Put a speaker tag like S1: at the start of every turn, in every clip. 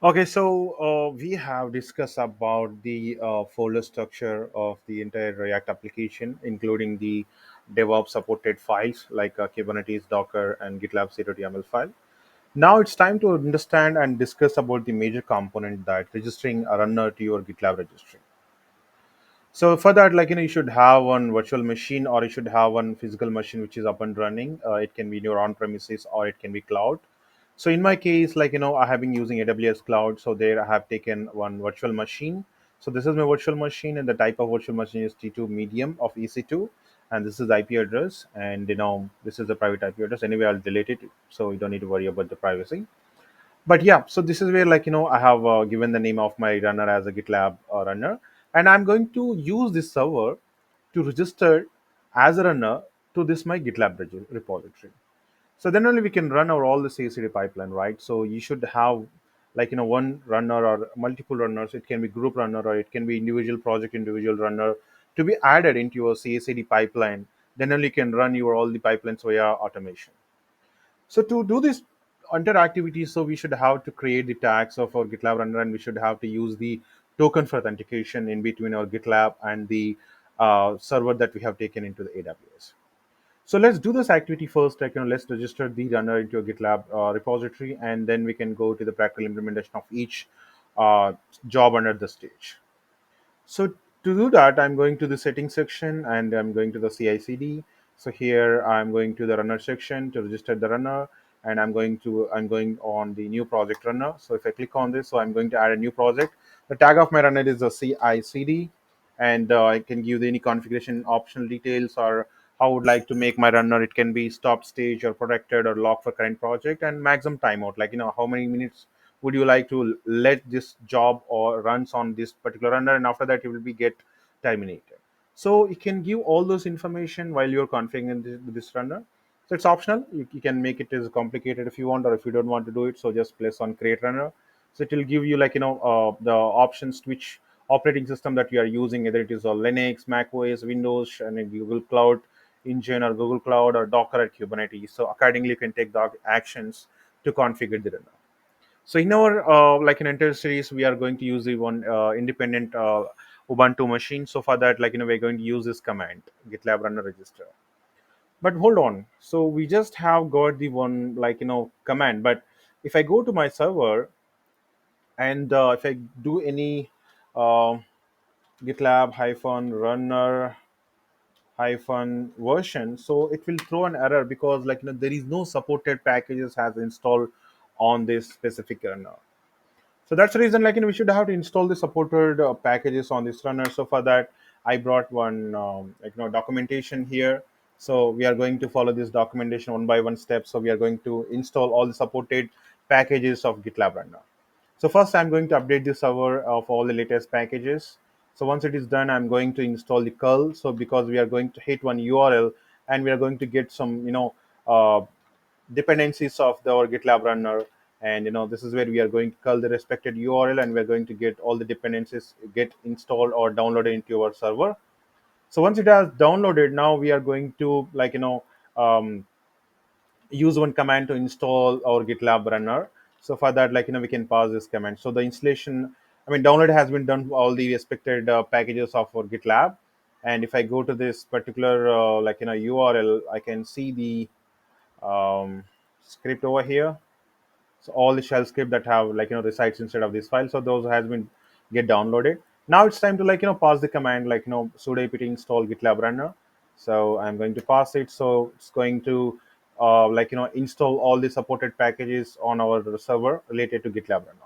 S1: Okay, so we have discussed about the folder structure of the entire React application, including the DevOps supported files like Kubernetes, Docker, and GitLab CICD YAML file. Now it's time to understand and discuss about the major component that registering a runner to your GitLab registry. So for that, you should have one virtual machine or you should have one physical machine which is up and running. It can be in your on premises or it can be cloud. So in my case, I have been using AWS cloud. So there I have taken one virtual machine. So this is my virtual machine, and the type of virtual machine is T2 medium of EC2, and this is the IP address, and this is the private IP address. Anyway, I'll delete it, so you don't need to worry about the privacy. But yeah, so this is where I have given the name of my runner as a GitLab runner, and I'm going to use this server to register as a runner to this my GitLab repository. So then only we can run our all the CI/CD pipeline, right? So you should have one runner or multiple runners. It can be group runner or it can be individual project individual runner to be added into your CI/CD pipeline. Then only you can run your all the pipelines via automation. So to do this interactivity, so we should have to create the tags of our GitLab runner, and we should have to use the token for authentication in between our GitLab and the server that we have taken into the AWS. So let's do this activity first. Let's register the runner into a GitLab repository, and then we can go to the practical implementation of each uh, job under the stage. So to do that, I'm going to the settings section and I'm going to the CI/CD. So here I'm going to the runner section to register the runner, and I'm going on the new project runner. So if I click on this, so I'm going to add a new project. The tag of my runner is the CI/CD, and I can give any configuration optional details or how I would like to make my runner. It can be stop stage or protected or lock for current project, and maximum timeout. How many minutes would you like to let this job or runs on this particular runner, and after that it will be get terminated. So you can give all those information while you're configuring this runner. So it's optional. You can make it as complicated if you want, or if you don't want to do it, so just place on create runner. So it will give you the options which operating system that you are using, either it is a Linux, Mac OS, Windows, and a Google Cloud Engine or Google Cloud or Docker or Kubernetes. So accordingly you can take the actions to configure the runner. So in our an entire series, we are going to use the one independent Ubuntu machine. So for that, we're going to use this command, GitLab Runner Register. But hold on. So we just have got the one command. But if I go to my server and if I do any uh, GitLab runner version, so it will throw an error because there is no supported packages has installed on this specific runner. So that's the reason we should have to install the supported packages on this runner. So for that, I brought one documentation here. So we are going to follow this documentation one by one step. So we are going to install all the supported packages of GitLab runner. So first I'm going to update the server of all the latest packages. So once it is done, I'm going to install the curl. So because we are going to hit one URL, and we are going to get some uh, dependencies of our GitLab runner, and this is where we are going to call the respected URL, and we're going to get all the dependencies get installed or downloaded into our server. So once it has downloaded, now we are going to um, use one command to install our GitLab runner. So for that, we can pass this command. So the installation, I mean, download has been done for all the respected packages of our GitLab. And if I go to this particular URL, I can see the script over here. So all the shell script that have resides inside of this file, so those has been get downloaded. Now it's time to pass the command sudo apt install GitLab runner. So I'm going to pass it. So it's going to install all the supported packages on our server related to GitLab runner.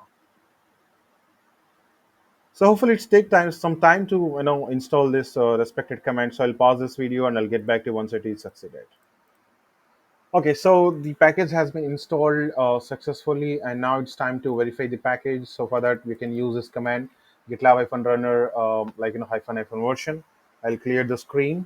S1: So hopefully it's take time some time to install this respected command. So I'll pause this video and I'll get back to you once it is succeeded. Okay, so the package has been installed successfully, and now it's time to verify the package. So for that, we can use this command, GitLab-runner, hyphen version. I'll clear the screen,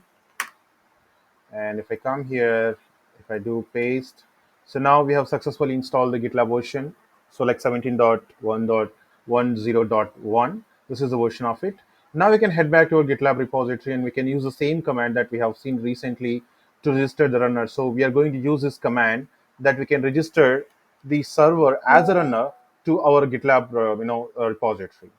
S1: and if I come here, if I do paste, so now we have successfully installed the GitLab version. So 17.1.10.1. This is the version of it. Now we can head back to our GitLab repository, and we can use the same command that we have seen recently to register the runner. So we are going to use this command that we can register the server as a runner to our GitLab repository.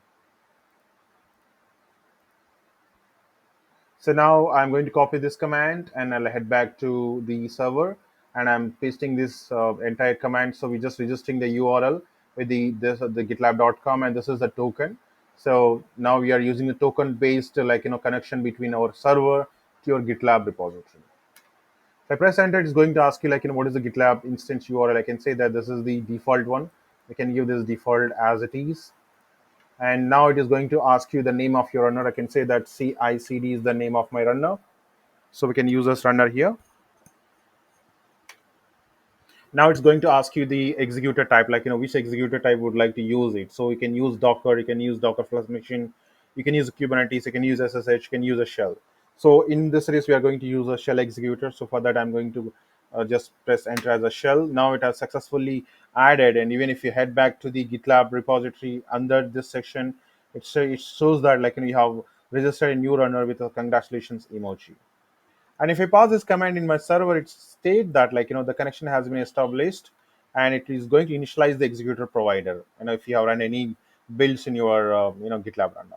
S1: So now I'm going to copy this command and I'll head back to the server, and I'm pasting this entire command. So we're just registering the URL with the gitlab.com, and this is the token. So now we are using the token based connection between our server to your GitLab repository. If I press enter, it's going to ask you what is the GitLab instance URL. I can say that this is the default one. We can give this default as it is. And now it is going to ask you the name of your runner. I can say that CICD is the name of my runner. So we can use this runner here. Now it's going to ask you the executor type, which executor type would like to use it. So you can use Docker, you can use Docker Flash Machine, you can use Kubernetes, you can use SSH, you can use a shell. So in this case, we are going to use a shell executor. So for that, I'm going to just press enter as a shell. Now it has successfully added, and even if you head back to the GitLab repository under this section, it shows that you have registered a new runner with a congratulations emoji. And if I pass this command in my server, it states that the connection has been established, and it is going to initialize the executor provider. If you have run any builds in your GitLab runner.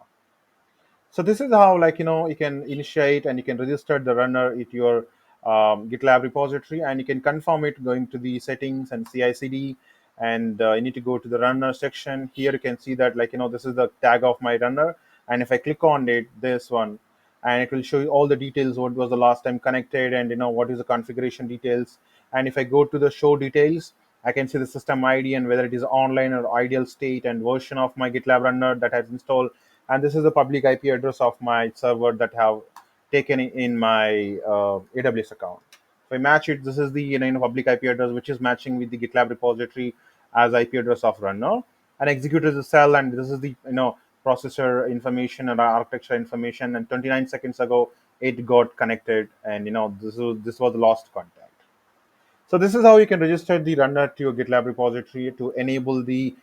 S1: So this is how you can initiate and you can register the runner at your GitLab repository, and you can confirm it going to the settings and CI/CD, and you need to go to the runner section. Here you can see that this is the tag of my runner, and if I click on it, this one, and it will show you all the details. What was the last time connected, and what is the configuration details. And if I go to the show details, I can see the system ID and whether it is online or ideal state and version of my GitLab runner that has installed, and this is the public IP address of my server that have taken in my AWS account. If I match it, this is the public IP address which is matching with the GitLab repository as IP address of runner, and executor is a cell, and this is the processor information and architecture information. And 29 seconds ago, it got connected, and this was the lost contact. So this is how you can register the runner to your GitLab repository to enable the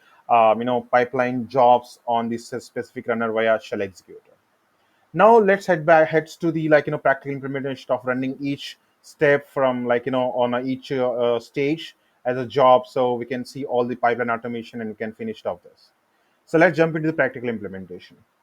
S1: pipeline jobs on this specific runner via shell executor. Now let's heads to the practical implementation of running each step from on each stage as a job, so we can see all the pipeline automation and we can finish off this. So let's jump into the practical implementation.